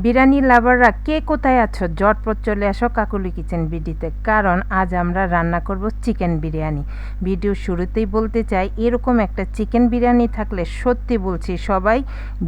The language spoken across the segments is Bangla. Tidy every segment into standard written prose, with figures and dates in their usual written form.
বিরিয়ানি লাভাররা কে কোথায় আছো, ঝটপট চলে আসো কাকুলি কিচেন বিডিতে, কারণ আজ আমরা রান্না করব চিকেন বিরিয়ানি। ভিডিও শুরুতেই বলতে চাই, এরকম একটা চিকেন বিরিয়ানি থাকলে সত্যি বলছি সবাই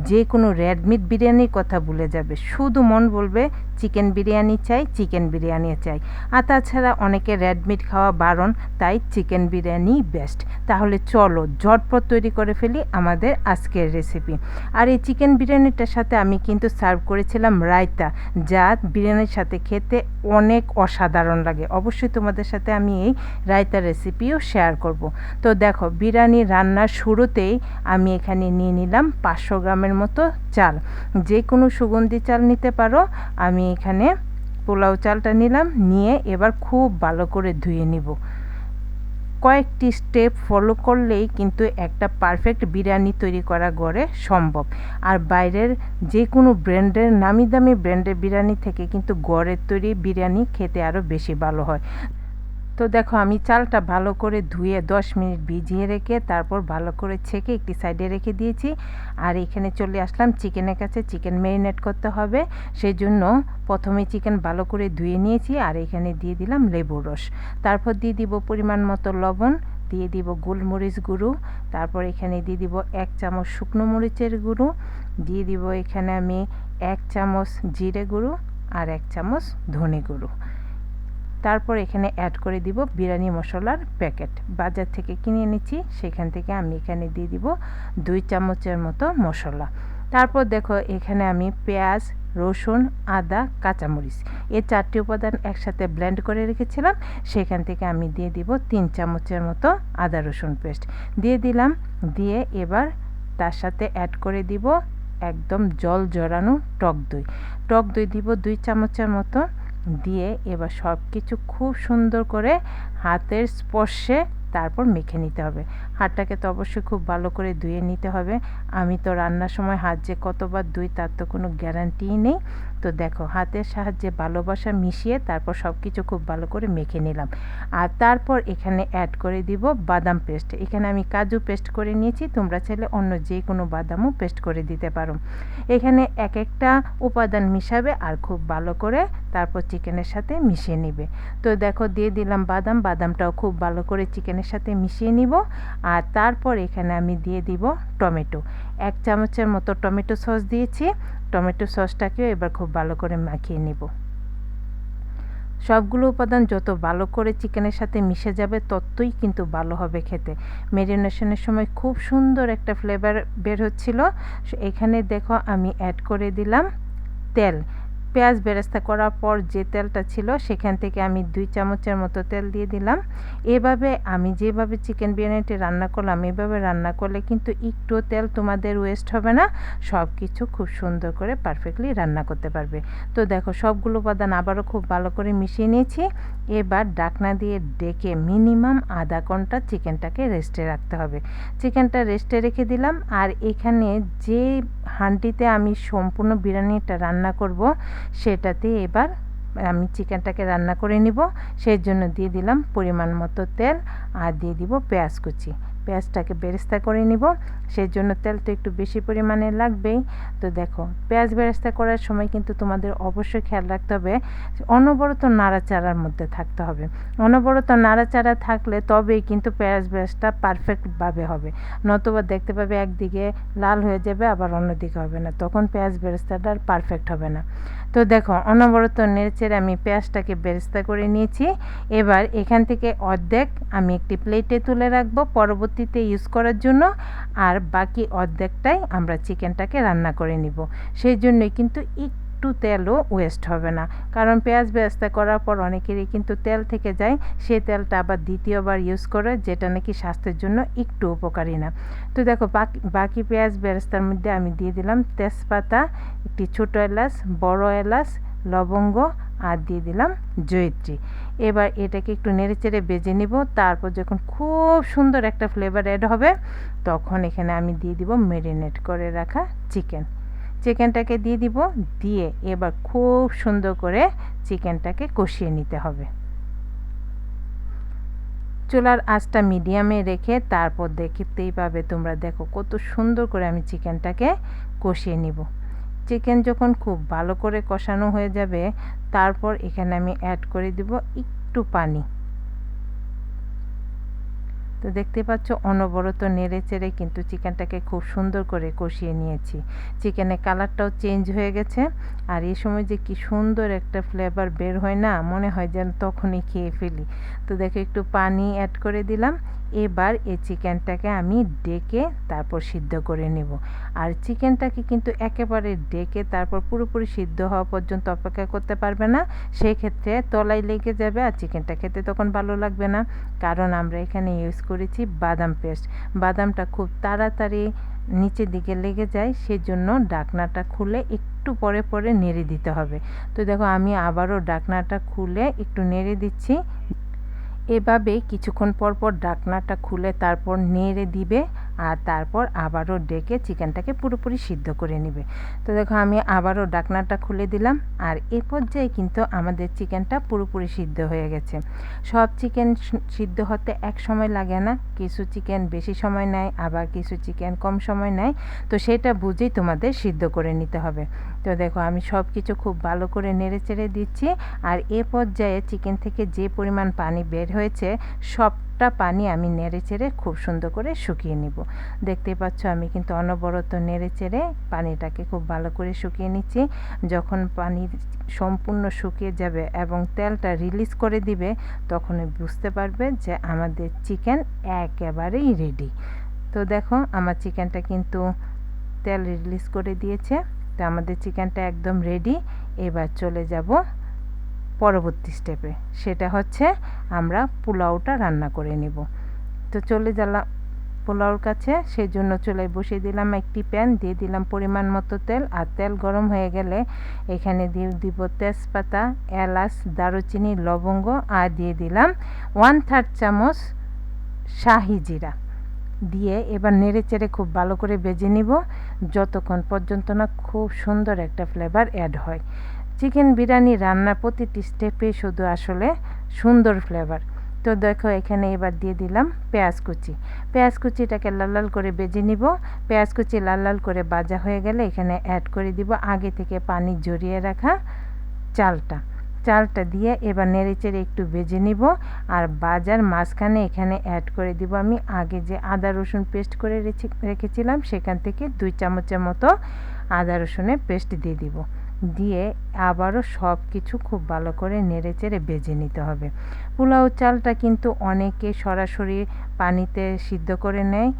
যে কোনো রেড মিট বিরিয়ানির কথা ভুলে যাবে, শুধু মন বলবে চিকেন বিরিয়ানি চাই, চিকেন বিরিয়ানি চাই। আর তাছাড়া অনেকে রেড মিট খাওয়া বারণ, তাই চিকেন বিরিয়ানি বেস্ট। তাহলে চলো ঝটপট তৈরি করে ফেলি আমাদের আজকের রেসিপি। আর এই চিকেন বিরিয়ানিটার সাথে আমি কিন্তু সার্ভ করেছিলাম রায়তা, যা বিরিয়ানির সাথে খেতে অনেক অসাধারণ লাগে। অবশ্যই তোমাদের সাথে আমি এই রায়তার রেসিপিও শেয়ার করব। তো দেখো, বিরিয়ানি রান্নার শুরুতেই আমি এখানে নিয়ে নিলাম 500 গ্রামের মতো চাল। যে কোনো সুগন্ধি চাল নিতে পারো, আমি এখানে পোলাও চালটা নিলাম, নিয়ে এবার খুব ভালো করে ধুয়ে নিব। কয়েকটি স্টেপ ফলো করলেই কিন্তু একটা পারফেক্ট বিরিয়ানি তৈরি করা ঘরে সম্ভব। আর বাইরের যে কোনো ব্র্যান্ডের নামি দামি ব্র্যান্ডের বিরিয়ানি থেকে কিন্তু ঘরের তৈরি বিরিয়ানি খেতে আরও বেশি ভালো হয়। তো দেখো, আমি চালটা ভালো করে ধুয়ে 10 মিনিট ভিজিয়ে রেখে তারপর ভালো করে ছেঁকে একটি সাইডে রেখে দিয়েছি। আর এখানে চলে আসলাম চিকেনের কাছে। চিকেন ম্যারিনেট করতে হবে, সেই জন্য প্রথমে চিকেন ভালো করে ধুয়ে নিয়েছি। আর এখানে দিয়ে দিলাম লেবুর রস, তারপর দিয়ে দিব পরিমাণ মতো লবণ, দিয়ে দিব গোলমরিচ গুঁড়ো, তারপর এখানে দিয়ে দিব 1 চামচ শুকনো মরিচের গুঁড়ো, দিয়ে দিব এখানে আমি 1 চামচ জিরে গুঁড়ো আর 1 চামচ ধনে গুঁড়ো। তারপর এখানে অ্যাড করে দিব বিরিয়ানি মশলার প্যাকেট, বাজার থেকে কিনে এনেছি, সেখান থেকে আমি এখানে দিয়ে দিব 2 চামচের মতো মশলা। তারপর দেখো, এখানে আমি পেঁয়াজ, রসুন, আদা, কাঁচামরিচ এই 4টি উপাদান একসাথে ব্লেন্ড করে রেখেছিলাম, সেখান থেকে আমি দিয়ে দিব 3 চামচের মতো আদা রসুন পেস্ট দিয়ে দিলাম। দিয়ে এবার তার সাথে অ্যাড করে দিব একদম জল জড়ানো টক দই দিব 2 চামচের মতো। দিয়ে এবার সব কিছু খুব সুন্দর করে হাতের স্পর্শে তারপর মেখে নিতে হবে। হাতটাকে তো অবশ্যই খুব ভালো করে ধুয়ে নিতে হবে। আমি তো রান্নার সময় হাত যে কতবার ধুই তার তো কোনো গ্যারান্টিই নেই। তো দেখো, হাতের সাহায্যে ভালোবাসা মিশিয়ে তারপর সব কিছু খুব ভালো করে মেখে নিলাম। আর তারপর এখানে অ্যাড করে দিব বাদাম পেস্ট। এখানে আমি কাজু পেস্ট করে নিয়েছি, তোমরা চাইলে অন্য যে কোনো বাদামও পেস্ট করে দিতে পারো। এখানে এক একটা উপাদান মিশাবে আর খুব ভালো করে তারপর চিকেনের সাথে মিশিয়ে নিবে। তো দেখো, দিয়ে দিলাম বাদামটাও খুব ভালো করে চিকেনের সাথে মিশিয়ে নিব। আর তারপর এখানে আমি দিয়ে দিব টমেটো, 1 চামচের মতো টমেটো সস দিয়েছি। টমেটো সসটাকেও এবার খুব ভালো করে মাখিয়ে নিব। সবগুলো উপাদান যত ভালো করে চিকেনের সাথে মিশে যাবে ততই কিন্তু ভালো হবে খেতে। ম্যারিনেশনের সময় খুব সুন্দর একটা ফ্লেভার বের হচ্ছিল। এখানে দেখো, আমি অ্যাড করে দিলাম তেল। পেঁয়াজ বেরেস্তা করার পর যে তেলটা ছিল সেখান থেকে আমি 2 চামচের মতো তেল দিয়ে দিলাম। এভাবে আমি যেভাবে চিকেন বিরিয়ানিটি রান্না করলাম, এভাবে রান্না করলে কিন্তু একটুও তেল তোমাদের ওয়েস্ট হবে না, সব কিছু খুব সুন্দর করে পারফেক্টলি রান্না করতে পারবে। তো দেখো, সবগুলো উপাদান আবারও খুব ভালো করে মিশিয়ে নিয়েছি। এবার ঢাকনা দিয়ে ডেকে মিনিমাম আধা ঘন্টা চিকেনটাকে রেস্টে রাখতে হবে। চিকেনটা রেস্টে রেখে দিলাম। আর এখানে যে হাঁড়িতে আমি সম্পূর্ণ বিরিয়ানিটা রান্না করব সেটাতে এবার আমি চিকেনটাকে রান্না করে নিব। সেই জন্য দিয়ে দিলাম পরিমাণ মতো তেল আর দিয়ে দিব পেঁয়াজ কুচি। পেঁয়াজটাকে বেরেস্তা করে নিব, সেই জন্য তেল তো একটু বেশি পরিমাণে লাগবেই। তো দেখো, পেঁয়াজ বেরেস্তা করার সময় কিন্তু তোমাদের অবশ্যই খেয়াল রাখতে হবে অনবরত নাড়াচাড়ার মধ্যে থাকতে হবে। অনবরত নাড়াচাড়া থাকলে তবেই কিন্তু পেঁয়াজ বেরেস্তা পারফেক্টভাবে হবে, নতুবা দেখতে পাবে একদিকে লাল হয়ে যাবে আবার অন্যদিকে হবে না, তখন পেঁয়াজ বেরেস্তাটা আর পারফেক্ট হবে না। তো দেখো, অনবরত নেড়েচেড়ে আমি পেঁয়াজটাকে বেরেস্তা করে নিয়েছি। এবার এখান থেকে অর্ধেক আমি একটি প্লেটে তুলে রাখবো পরবর্তীতে ইউজ করার জন্য, আর বাকি অর্ধেকটাই আমরা চিকেনটাকে রান্না করে নিব। সেই জন্যই কিন্তু একটু তেলও ওয়েস্ট হবে না, কারণ পেঁয়াজ বেরেস্তা করার পর অনেকেরই কিন্তু তেল থেকে যায়, সেই তেলটা আবার দ্বিতীয়বার ইউজ করে, যেটা নাকি স্বাস্থ্যের জন্য একটু উপকারী না। তো দেখো, বাকি পেঁয়াজ বেরেস্তার মধ্যে আমি দিয়ে দিলাম তেজপাতা, একটি ছোটো এলাচ, বড় এলাচ, লবঙ্গ আর দিয়ে দিলাম জয়িত্রী। এবার এটাকে একটু নেড়েচেড়ে ভেজে নিব। তারপর যখন খুব সুন্দর একটা ফ্লেভার অ্যাড হবে তখন এখানে আমি দিয়ে দিব ম্যারিনেট করে রাখা চিকেনটাকে দিয়ে দিব। দিয়ে এবার খুব সুন্দর করে চিকেনটাকে কষিয়ে নিতে হবে। চুলার আঁচটা মিডিয়ামে রেখে তারপর দেখতেই পাবে তোমরা, দেখো কত সুন্দর করে আমি চিকেনটাকে কষিয়ে নিব। চিকেন যখন খুব ভালো করে কষানো হয়ে যাবে, তারপর এখানে আমি অ্যাড করে দিব একটু পানি। তো দেখতে পাচ্ছ অনবরত নেড়ে চেড়ে কিন্তু চিকেনটাকে খুব সুন্দর করে কষিয়ে নিয়েছি। চিকেনের কালারটাও চেঞ্জ হয়ে গেছে, আর এই সময় যে কি সুন্দর একটা ফ্লেভার বের হয় না, মনে হয় যেন তখনই খেয়ে ফেলি। তো দেখো একটু পানি অ্যাড করে দিলাম। এবার এই চিকেনটাকে আমি ডেকে তারপর সিদ্ধ করে নেব। আর চিকেনটাকে কিন্তু একেবারে ডেকে তারপর পুরোপুরি সিদ্ধ হওয়া পর্যন্ত অপেক্ষা করতে পারবে না, সেক্ষেত্রে তলায় লেগে যাবে আর চিকেনটা খেতে তখন ভালো লাগবে না। কারণ আমরা এখানে ইউজ করেছি বাদাম পেস্ট। বাদামটা খুব তাড়াতাড়ি নিচের দিকে লেগে যায়, সেজন্য ঢাকনাটা খুলে একটু পরে পরে নেড়ে দিতে হবে। তো দেখো আমি আবারও ঢাকনাটা খুলে একটু নেড়ে দিচ্ছি। এভাবে কিছুক্ষণ পর পর ঢাকনাটা খুলে তারপর নেড়ে দিবে, আর তারপর আবারও ডেকে চিকেনটাকে পুরোপুরি সিদ্ধ করে নেবে। তো দেখো আমি আবারও ঢাকনাটা খুলে দিলাম, আর এ পর্যায়ে কিন্তু আমাদের চিকেনটা পুরোপুরি সিদ্ধ হয়ে গেছে। সব চিকেন সিদ্ধ হতে এক সময় লাগে না, কিছু চিকেন বেশি সময় নেয়, আবার কিছু চিকেন কম সময় নেয়। তো সেটা বুঝেই তোমাদের সিদ্ধ করে নিতে হবে। তো দেখো আমি সব কিছু খুব ভালো করে নেড়ে চেড়ে দিচ্ছি, আর এ পর্যায়ে চিকেন থেকে যে পরিমাণ পানি বের হয়েছে সবটা পানি আমি নেড়ে চেড়ে খুব সুন্দর করে শুকিয়ে নিব। দেখতেই পাচ্ছ আমি কিন্তু অনবরত নেড়ে চেড়ে পানিটাকে খুব ভালো করে শুকিয়ে নিচ্ছি। যখন পানি সম্পূর্ণ শুকিয়ে যাবে এবং তেলটা রিলিজ করে দিবে, তখনই বুঝতে পারবে যে আমাদের চিকেন একেবারেই রেডি। তো দেখো আমার চিকেনটা কিন্তু তেল রিলিজ করে দিয়েছে। তো আমাদের চিকেনটা একদম রেডি। এবার চলে যাব পরবর্তী স্টেপে, সেটা হচ্ছে আমরা পোলাওটা রান্না করে নেব। তো চলে গেলাম পোলাওর কাছে। সেই জন্য চুলায় বসিয়ে দিলাম একটি প্যান, দিয়ে দিলাম পরিমাণ মতো তেল। আর তেল গরম হয়ে গেলে এখানে দিয়ে দিব তেজপাতা, এলাচ, দারুচিনি, লবঙ্গ, আর দিয়ে দিলাম 1/3 চামচ শাহি জিরা দিয়ে এবার নেড়ে চেড়ে খুব ভালো করে ভেজে নিব, যতক্ষণ পর্যন্ত না খুব সুন্দর একটা ফ্লেভার অ্যাড হয়। চিকেন বিরিয়ানি রান্নার প্রতিটি স্টেপে শুধু আসলে সুন্দর ফ্লেভার। তো দেখো এখানে এবার দিয়ে দিলাম পেঁয়াজ কুচি। পেঁয়াজ কুচিটাকে লাল লাল করে ভেজে নিব। পেঁয়াজ কুচি লাল লাল করে ভাজা হয়ে গেলে এখানে অ্যাড করে দিব আগে থেকে পানি ঝরিয়ে রাখা চালটা দিয়ে এবার নেড়েচেড়ে একটু ভেজে নিব। আর ভাজার মাঝখানে এখানে অ্যাড করে দিব আমি আগে যে আদা রসুন পেস্ট করে রেখেছিলাম, সেখান থেকে 2 চামচের মতো আদা রসুনের পেস্ট দিয়ে দিব। দিয়ে আবারও সব কিছু খুব ভালো করে নেড়েচেড়ে ভেজে নিতে হবে। পোলাও চালটা কিন্তু অনেকে সরাসরি পানিতে সিদ্ধ করে নেয়।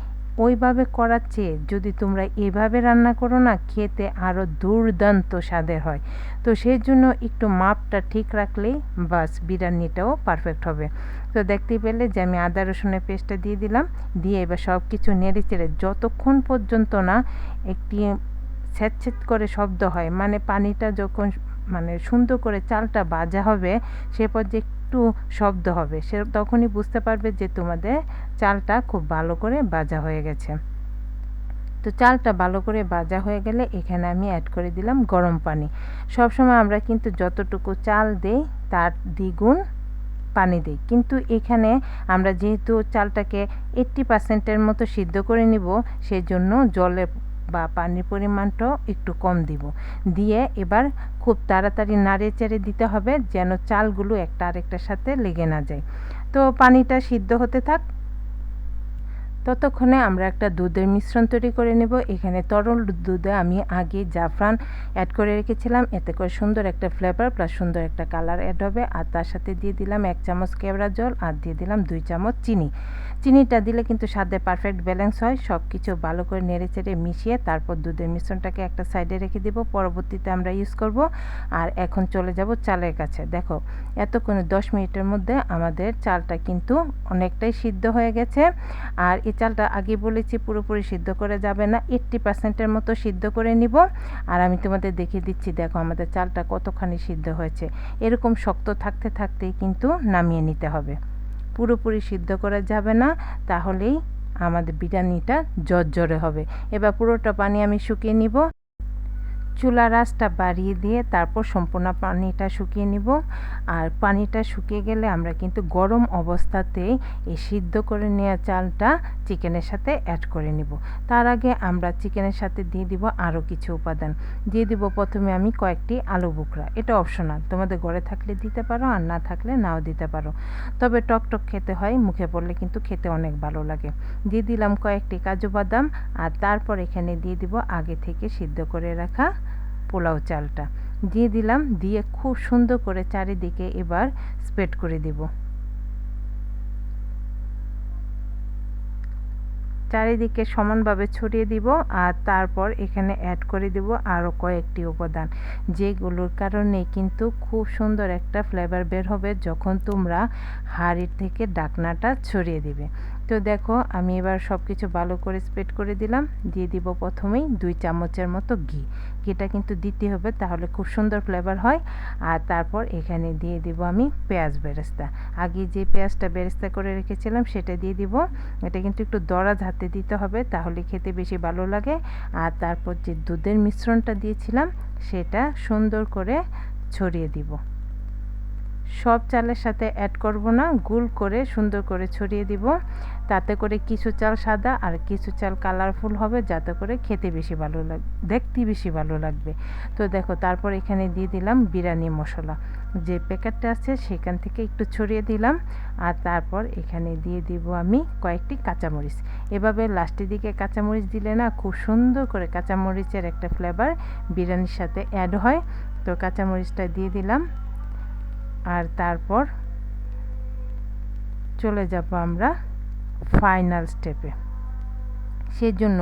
ওইভাবে করার চেয়ে যদি তোমরা এভাবে রান্না করো না, খেতে আরও দুর্দান্ত স্বাদের হয়। তো সেই জন্য একটু মাপটা ঠিক রাখলেই বাস বিরিয়ানিটাও পারফেক্ট হবে। তো দেখতেই পেলে যে আমি আদা রসুনের পেস্টটা দিয়ে দিলাম। দিয়ে এবার সব কিছু নেড়ে চেড়ে যতক্ষণ পর্যন্ত না একটি ছ্যাঁত করে শব্দ হয়, মানে পানিটা যখন মানে সুন্দর করে চালটা ভাজা হবে, সে পর্যায়ে একটু শব্দ হবে, সে তখনই বুঝতে পারবে যে তোমাদের চালটা খুব ভালো করে ভাজা হয়ে গেছে। তো চালটা ভালো করে ভাজা হয়ে গেলে এখানে আমি অ্যাড করে দিলাম গরম পানি। সবসময় আমরা কিন্তু যতটুকু চাল দেই তার দ্বিগুণ পানি দিই, কিন্তু এখানে আমরা যেহেতু চালটাকে 80% মতো সিদ্ধ করে নিব, সেজন্য জলের বা পানির পরিমাণটাও একটু কম দিব। দিয়ে এবার খুব তাড়াতাড়ি নাড়িয়ে চেড়ে দিতে হবে যেন চালগুলো একটা আরেকটার সাথে লেগে না যায়। তো পানিটা সিদ্ধ হতে থাক, ততক্ষণে আমরা একটা দুধের মিশ্রণ তৈরি করে নেব। এখানে তরল দুধে আমি আগে জাফরান অ্যাড করে রেখেছিলাম, এতে করে সুন্দর একটা ফ্লেভার প্লাস সুন্দর একটা কালার অ্যাড হবে। আর তার সাথে দিয়ে দিলাম 1 চামচ কেওড়া জল, আর দিয়ে দিলাম 2 চামচ চিনি। চিনিটা দিলে কিন্তু স্বাদে পারফেক্ট ব্যালেন্স হয়। সব কিছু ভালো করে নেড়ে চেড়ে মিশিয়ে তারপর দুধের মিশ্রণটাকে একটা সাইডে রেখে দেব, পরবর্তীতে আমরা ইউজ করব। আর এখন চলে যাব চালের কাছে। দেখো এতক্ষণে 10 মিনিটের মধ্যে আমাদের চালটা কিন্তু অনেকটাই সিদ্ধ হয়ে গেছে। আর এই চালটা আগে বলেছি পুরোপুরি সিদ্ধ করে যাবে না, 80%-এর মতো সিদ্ধ করে নিব। আর আমি তোমাদের দেখিয়ে দিচ্ছি, দেখো আমাদের চালটা কতখানি সিদ্ধ হয়েছে। এরকম শক্ত থাকতে থাকতেই কিন্তু নামিয়ে নিতে হবে, পুরোপুরি সিদ্ধ করা যাবে না, তাহলেই আমাদের বিরিয়ানিটা জর্জরে হবে। এবার পুরোটা পানি আমি শুকিয়ে নিব। চুলার আঁচটা বাড়িয়ে দিয়ে তারপর সম্পূর্ণ পানিটা শুকিয়ে নিব। আর পানিটা শুকিয়ে গেলে আমরা কিন্তু গরম অবস্থাতেই এই সিদ্ধ করে নেওয়া চালটা চিকেনের সাথে অ্যাড করে নিব। তার আগে আমরা চিকেনের সাথে দিয়ে দিব আরও কিছু উপাদান। দিয়ে দিব প্রথমে আমি কয়েকটি আলু বোখরা, এটা অপশনাল, তোমাদের ঘরে থাকলে দিতে পারো আর না থাকলে নাও দিতে পারো, তবে টকটক খেতে হয়, মুখে পড়লে কিন্তু খেতে অনেক ভালো লাগে। দিয়ে দিলাম কয়েকটি কাজু বাদাম, আর তারপর এখানে দিয়ে দিব আগে থেকে সিদ্ধ করে রাখা পোলাও চালটা দিয়ে দিলাম। দিয়ে খুব সুন্দর করে চারিদিকে এবার স্প্রেড করে দিব। চারিদিকে সমানভাবে ছড়িয়ে দিব। আর তারপর এখানে অ্যাড করে দিব আরও কয়েকটি উপাদান, যেগুলোর কারণে কিন্তু খুব সুন্দর একটা ফ্লেভার বের হবে যখন তোমরা হাঁড়ির থেকে ঢাকনাটা ছড়িয়ে দিবে। তো দেখো আমি এবার সব কিছু ভালো করে স্প্রেড করে দিলাম। দিয়ে দিব প্রথমেই 2 চামচের মতো ঘিটা কিন্তু দিতে হবে, তাহলে খুব সুন্দর ফ্লেভার হয়। আর তারপর এখানে দিয়ে দিব আমি পেঁয়াজ বেরেস্তা, আগে যে পেঁয়াজটা বেরেস্তা করে রেখেছিলাম সেটা দিয়ে দিব। এটা কিন্তু একটু দরাজ হাতে দিতে হবে, তাহলে খেতে বেশি ভালো লাগে। আর তারপর যে দুধের মিশ্রণটা দিয়েছিলাম সেটা সুন্দর করে ছড়িয়ে দিব। সব চালের সাথে অ্যাড করব না, গুল করে সুন্দর করে ছড়িয়ে দিব। তাতে করে কিছু চাল সাদা আর কিছু চাল কালারফুল হবে, যাতে করে খেতে বেশি ভালো লাগবে, দেখতে বেশি ভালো লাগবে। তো দেখো তারপর এখানে দিয়ে দিলাম বিরিয়ানি মশলা, যে প্যাকেটটা আছে সেখান থেকে একটু ছড়িয়ে দিলাম। আর তারপর এখানে দিয়ে দিব আমি কয়েকটি কাঁচামরিচ। এভাবে লাস্টের দিকে কাঁচামরিচ দিলে না খুব সুন্দর করে কাঁচামরিচের একটা ফ্লেভার বিরিয়ানির সাথে অ্যাড হয়। তো কাঁচামরিচটা দিয়ে দিলাম। আর তারপর চলে যাব আমরা ফাইনাল স্টেপে। সেজন্য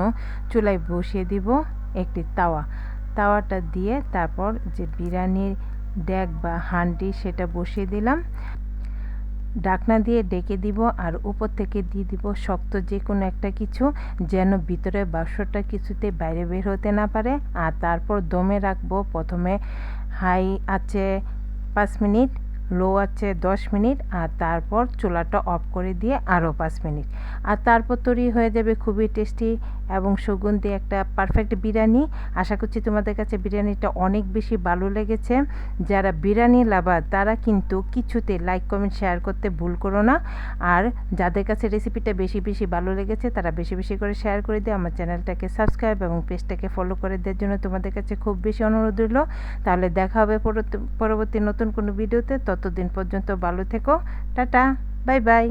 চুলায় বসিয়ে দিব একটি তাওয়াটা দিয়ে তারপর যে বিরিয়ানির ডেক বা হাঁডি সেটা বসিয়ে দিলাম, ঢাকনা দিয়ে ডেকে দিব। আর উপর থেকে দিয়ে দিব শক্ত যে কোনো একটা কিছু, যেন ভিতরে বাষ্পটা কিছুতে বাইরে বের হতে না পারে। আর তারপর দমে রাখবো, প্রথমে হাই আছে 5 মিনিট, লো আছে 10 মিনিট, আর তারপর চুলাটা অফ করে দিয়ে আরও 5 মিনিট। আর তারপর তৈরি হয়ে যাবে খুবই টেস্টি এবং সুগন্ধি একটা পারফেক্ট বিরিয়ানি। আশা করছি তোমাদের কাছে বিরিয়ানিটা অনেক বেশি ভালো লেগেছে। যারা বিরিয়ানি লাভার তারা কিন্তু কিছুতে লাইক কমেন্ট শেয়ার করতে ভুল করো না। আর যাদের কাছে রেসিপিটা বেশি বেশি ভালো লেগেছে তারা বেশি বেশি করে শেয়ার করে দিয়ে আমার চ্যানেলটাকে সাবস্ক্রাইব এবং পেজটাকে ফলো করে দেওয়ার জন্য তোমাদের কাছে খুব বেশি অনুরোধ রইল। তাহলে দেখা হবে পরবর্তী নতুন কোনো ভিডিওতে। ততদিন পর্যন্ত ভালো থেকো, টাটা, বাই বাই।